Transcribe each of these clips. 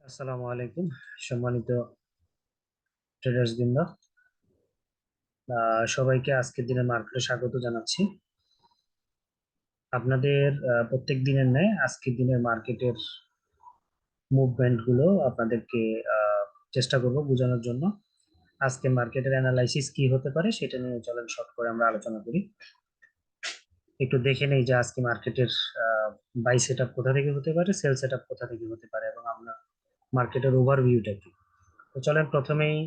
আসসালামু আলাইকুম সম্মানিত ট্রেডার্স বৃন্দ। সবাইকে আজকের দিনের মার্কেটে স্বাগত জানাচ্ছি। আপনাদের প্রত্যেক দিনের ন্যায় আজকের দিনের মার্কেটের মুভমেন্ট গুলো আপনাদেরকে চেষ্টা করব বোঝানোর জন্য। আজকে মার্কেটের অ্যানালাইসিস কি হতে পারে সেটা নিয়ে চলেন শর্ট করে আমরা আলোচনা করি। একটু দেখে নেই যে আজকে মার্কেটের বাই সেট আপ কোথা থেকে হতে পারে, সেল সেট আপ কোথা থেকে হতে পারে এবং আমরা মার্কেটের ওভারভিউটা কি। তো চলেন প্রথমেই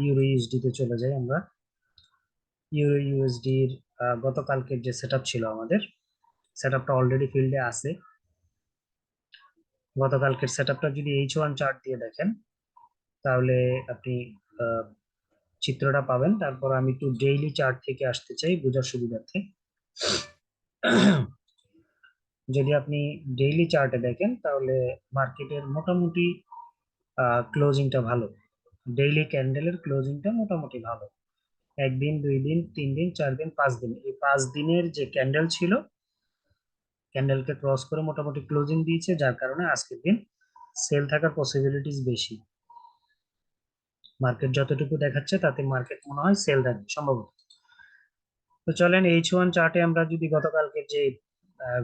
ইউরো ইউএসডি তে চলে যাই আমরা। ইউরো ইউএসডির গতকালকের যে সেটআপ ছিল আমাদের, সেটআপটা অলরেডি ফিল্ডে আছে। গতকালকের সেটআপটা যদি H1 চার্ট দিয়ে দেখেন তাহলে আপনি আহ, চিত্রটা পাবেন। তারপর আমি একটু ডেইলি চার্ট থেকে আসতে চাই বোঝার সুবিধার্থে। যদি আপনি ডেইলি চার্টে দেখেন তাহলে মার্কেটের মোটামুটি ক্লোজিংটা ভালো। ডেইলি ক্যান্ডেলের ক্লোজিংটা মোটামুটি ভালো। একদিন, 2 দিন, 3 দিন, 4 দিন, 5 দিন, এই 5 দিনের যে ক্যান্ডেল ছিল, ক্যান্ডেলকে ক্রস করে মোটামুটি ক্লোজিং দিয়েছে, যার কারণে আজকের দিন সেল থাকার পসিবিলিটিস বেশি। মার্কেট যতটুকু দেখাচ্ছে তাতে মার্কেট মনে হয় সেল থাকবে সম্ভবত। তো চলেন H1 চার্টে আমরা যদি গতকালকের যে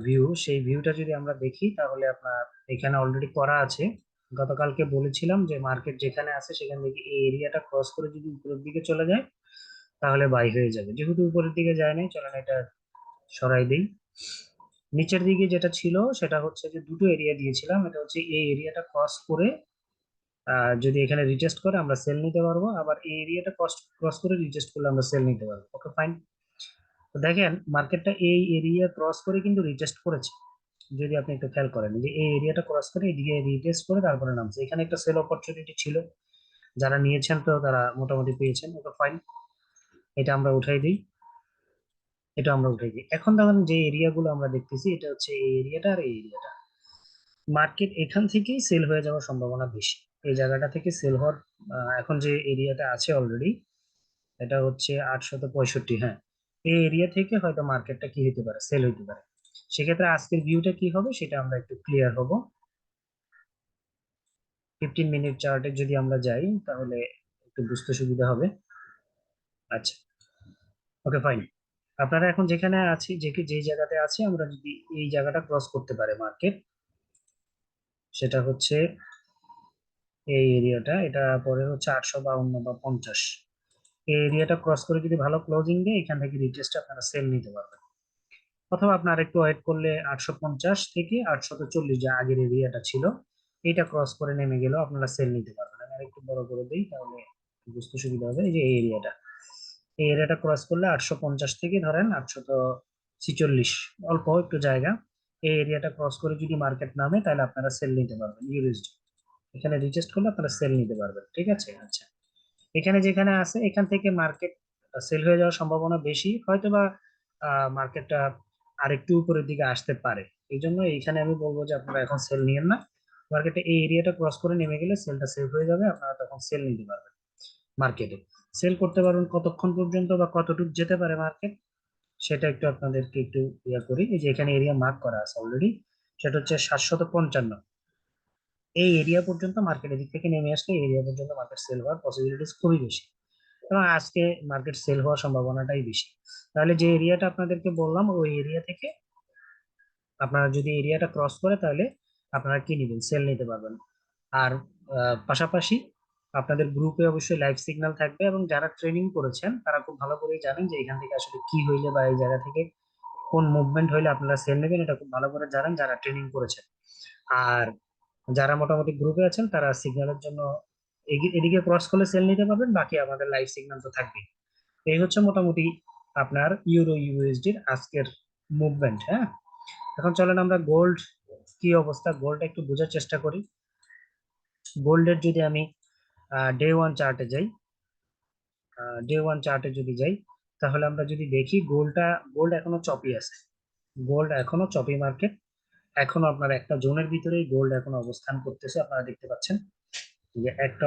ভিউ, সেই ভিউটা যদি আমরা দেখি তাহলে আপনার এখানে অলরেডি করা আছে। গতকালকে বলেছিলাম যে মার্কেট যেখানে আছে সেখান থেকে এই এরিয়াটা ক্রস করে যদি উপরের দিকে চলে যায় তাহলে বাই হয়ে যাবে। যেহেতু উপরের দিকে যায় নাই, চলেন এটা সরাই দিই। নিচের দিকে যেটা ছিল সেটা হচ্ছে যে দুটো এরিয়া দিয়েছিলাম, এটা হচ্ছে এই এরিয়াটা ক্রস করে যদি এখানে রিটেস্ট করে আমরা সেল নিতে পারবো, আবার এই এরিয়াটা ক্রস ক্রস করে রিটেস্ট করলে আমরা সেল নিতে পারবো। Okay fine. তো দেখেন মার্কেটটা এই এরিয়া ক্রস করে কিন্তু রিটেস্ট করেছে। যদি আপনি একটু খেয়াল করেন যে এই এরিয়াটা ক্রস করে এদিকে রিটেস্ট করে তারপরে নামছে, এখানে একটা সেল অপরচুনিটি ছিল। যারা নিয়েছেন তো তারা মোটামুটি পেয়েছেন। ওকে ফাইন, এটা আমরা উঠাই দিই। এটা আমরা উঠাই দিই। এখন দেখেন যে এরিয়াগুলো আমরা দেখতেছি, এটা হচ্ছে এই এরিয়াটা আর এই এরিয়াটা। মার্কেট এখান থেকেই সেল হয়ে যাওয়ার সম্ভাবনা বেশি। এই জায়গাটা থেকে সেল হওয়ার এখন যে এরিয়াটা আছে অলরেডি, এটা হচ্ছে 865। হ্যাঁ, এই এরিয়া থেকে হয়তো মার্কেটটা কি হতে পারে, সেল হতে পারে। সেক্ষেত্রে আজকের ভিউটা কি হবে সেটা আমরা একটু ক্লিয়ার হব। 15 মিনিট চার্টে যদি আমরা যাই তাহলে একটু বুঝতে সুবিধা হবে। আচ্ছা, ওকে ফাইন। আপনারা এখন যেখানে আছি, যে জায়গাতে আছি, আমরা যদি এই জায়গাটা ক্রস করতে পারে মার্কেট, সেটা হচ্ছে এই এরিয়াটা, এটা পরে হচ্ছে 852 বা 50। এই এরিয়াটা ক্রস করে যদি ভালো ক্লোজিং দেয় এখান থেকে রিটেস্টে আপনারা সেল নিতে পারবেন। অথবা আপনার একটু ওয়েট করলে 850 থেকে 840, যে আগের এরিয়াটা ছিল, এটা ক্রস করে নেমে গেলেও আপনারা সেল নিতে পারবেন। আমি আর একটু বড় করে দিই তাহলে বুঝতে সুবিধা হবে। এই যে এই এরিয়াটা, এই এরিয়াটা ক্রস করলে 850 থেকে ধরেন 846, অল্প একটু জায়গা। এই এরিয়াটা ক্রস করে যদি মার্কেট নামে তাহলে আপনারা সেল নিতে পারবেন ইউএসডি। এখানে রিটেস্ট করলে আপনারা সেল নিতে পারবেন। ঠিক আছে? আচ্ছা, এখানে যেখানে আছে এখান থেকে মার্কেট সেল হয়ে যাওয়ার সম্ভাবনা বেশি, হয়তোবা মার্কেটটা আরেকটু উপরের দিকে আসতে পারে। এই জন্য এইখানে আমি বলবো যে আপনারা এখন সেল নিয়েন না। মার্কেটে এই এরিয়াটা ক্রস করে নেমে গেলে সেলটা সেভ হয়ে যাবে, আপনারা তখন সেল নিতে পারবেন। মার্কেটে সেল করতে পারবেন কতক্ষণ পর্যন্ত বা কতটুকু যেতে পারে মার্কেট, সেটা একটু আপনাদেরকে একটু ইয়া করি। এই যে এখানে এরিয়া মার্ক করা আছে অলরেডি, সেটা হচ্ছে 755। এই এরিয়া পর্যন্ত মার্কেটের দিক থেকে নেমে আসলে এই এরিয়া পর্যন্ত মার্কেট সেল হওয়ার পসিবিলিটিস খুবই বেশি, এবং আজকে মার্কেট সেল হওয়ার সম্ভাবনাটাই বেশি। তাহলে যে এরিয়াটা আপনাদেরকে বললাম ওই এরিয়া থেকে আপনারা যদি এরিয়াটা ক্রস করে তাহলে আপনারা কি নেবেন, সেল নিতে পারবেন। আর পাশাপাশি আপনাদের গ্রুপে অবশ্যই লাইভ সিগন্যাল থাকবে, এবং যারা ট্রেনিং করেছেন তারা খুব ভালো করেই জানেন যে এখান থেকে আসলে কি হইলে বা এই জায়গা থেকে কোন মুভমেন্ট হইলে আপনারা সেল নেবেন, এটা খুব ভালো করে জানেন যারা ট্রেনিং করেছেন। আর যারা মোটামুটি গ্রুপে আছেন তারা সিগন্যালের জন্য এদিকে ক্রস করলে সেল নিতে পারবেন, বাকি আমাদের লাইভ সিগন্যাল তো থাকবেই। এই হচ্ছে মোটামুটি আপনার ইউরো ইউএসডির আজকের মুভমেন্ট। হ্যাঁ, এখন চলেন আমরা গোল্ড কি অবস্থা, গোল্ড একটু বোঝার চেষ্টা করি। গোল্ডের যদি আমি ডে 1 চার্টে যাই, ডে 1 চার্টে যদি যাই তাহলে আমরা যদি দেখি গোল্ড এখনো চপি আছে। গোল্ড এখনো চপি মার্কেট। এখনো আপনার একটা জোনের ভিতরেই গোল্ড এখনো অবস্থান করতেছে, আপনারা দেখতে পাচ্ছেন যে একটা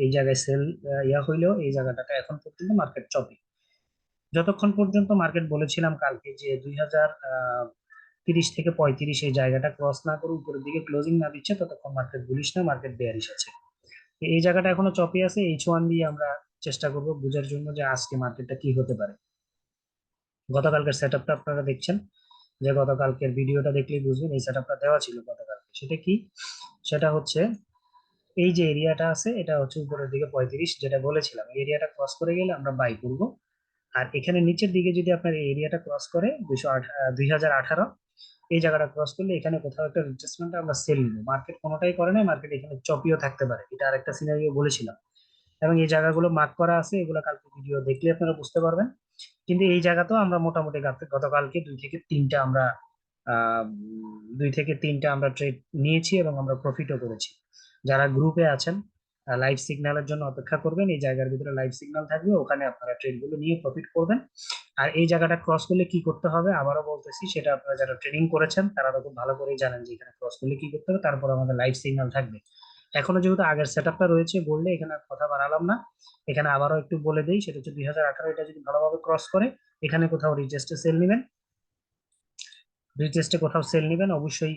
এই জায়গায় সেল ইয়া হইলেও এই জায়গাটাতে এখন পর্যন্ত মার্কেট চপি। যতক্ষণ পর্যন্ত মার্কেট বলেছিলাম কালকে যে 30 থেকে 35 এই জায়গাটা ক্রস না করে উপরের দিকে ক্লোজিং না দিচ্ছে ততক্ষণ মার্কেট বুলিশ না, মার্কেট বেয়ারিশ আছে। তো এই জায়গাটা এখনো চপি আছে, H1 দিয়ে আমরা চেষ্টা করব বোঝার জন্য যে আজকে মার্কেটটা কি হতে পারে। গতকালকের সেট আপটা আপনারা দেখছেন, যে গতকালকের ভিডিওটা দেখলেই বুঝবেন এই সেট আপটা দেওয়া ছিল গতকালকে। সেটা কি? সেটা হচ্ছে এই যে এরিয়াটা আছে এটা হচ্ছে উপরের দিকে 35, যেটা বলেছিলাম এই এরিয়াটা ক্রস করে গেলে আমরা বাই করব। আর এখানে নিচের দিকে যদি আপনার এই এরিয়াটা ক্রস করে 2018 এই জায়গাটা ক্রস করলে এখানে কোথাও একটা রিট্রেসমেন্ট আমরা সেল নিব। মার্কেট কোনোটাই করে নাই, মার্কেট এখানে চপিও থাকতে পারে, এটা আরেকটা সিনারিও বলেছিলাম। এবং এই জায়গাগুলো মার্ক করা আছে, এগুলো কালকে ভিডিও দেখলে আপনারা বুঝতে পারবেন। কিন্তু এই জায়গাতেও আমরা মোটামুটি গতকালকে 2 থেকে 3টা আমরা 2 থেকে 3টা আমরা ট্রেড নিয়েছি এবং আমরা প্রফিটও করেছি। যারা গ্রুপে আছেন লাইভ সিগন্যালের জন্য অপেক্ষা করবেন, এই জায়গার ভিতরে লাইভ সিগন্যাল থাকবে, ওখানে আপনারা ট্রেড গুলো নিয়ে প্রফিট করবেন। আর এই জায়গাটা ক্রস করলে কি করতে হবে আবারও বলতেছি, সেটা আপনারা যারা ট্রেনিং করেছেন তারা তো খুব ভালো করেই জানেন যে এখানে ক্রস করলে কি করতে হবে, তারপর আমাদের লাইভ সিগন্যাল থাকবে। এখনো যেহেতু আগের সেট আপটা রয়েছে বললে এখানে আর কথা বাড়ালাম না, এখানে আবারও একটু বলে দিই, সেটা হচ্ছে 2018 এটা যদি ভালোভাবে ক্রস করে এখানে কোথাও রিজেস্টে সেল নেবেন, রিকোয়েস্টে কোথাও সেল নেবেন অবশ্যই।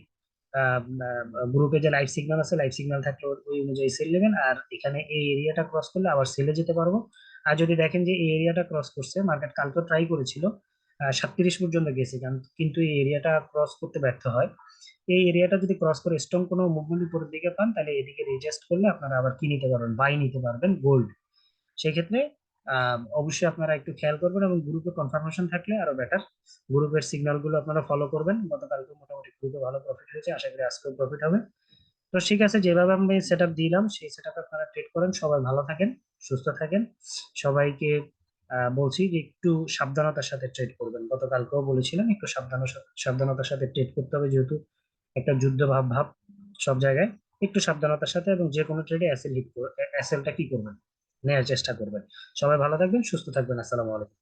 গ্রুপে যে লাইভ সিগন্যাল আছে, লাইভ সিগন্যাল থাকলে ওই অনুযায়ী সেল নেবেন। আর এখানে এই এরিয়াটা ক্রস করলে আবার সেলে যেতে পারবো। আর যদি দেখেন যে এই এরিয়াটা ক্রস করছে, মার্কেট কালকে ট্রাই করেছিল 37 পর্যন্ত গেছে, কিন্তু এই এরিয়াটা ক্রস করতে ব্যর্থ হয়। এই এরিয়াটা যদি ক্রস করে স্ট্রং কোনো মুভমেন্ট উপরের দিকে পান, তাহলে এদিকে রিজেস্ট করলে আপনারা আবার কি নিতে পারবেন, বাই নিতে পারবেন গোল্ড। সেক্ষেত্রে অবশ্যই আপনারা একটু খেয়াল করবেন এবং গ্রুপে কনফার্মেশন থাকলে আরো বেটার। গ্রুপের সিগন্যাল গুলো আপনারা ফলো করবেন, গতকালকে মোটামুটি গ্রুপে ভালো প্রফিট হয়েছে, আশা করি আজকেও প্রফিট হবে। তো ঠিক আছে, যেভাবে আমি সেট আপ দিলাম সেই সেট আপ আপনারা ট্রেড করেন, সবাই ভালো থাকেন, সুস্থ থাকেন। সবাইকে বলছি যে একটু সাবধানতার সাথে ট্রেড করবেন, গতকালকেও বলেছিলাম একটু সাবধানতার সাথে ট্রেড করতে হবে, যেহেতু একটা যুদ্ধ ভাব ভাব সব জায়গায়। একটু সাবধানতার সাথে এবং যে কোনো ট্রেডে অ্যাসেলটা কি করবেন, নেওয়ার চেষ্টা করবেন। সবাই ভালো থাকবেন, সুস্থ থাকবেন। আসসালামু আলাইকুম।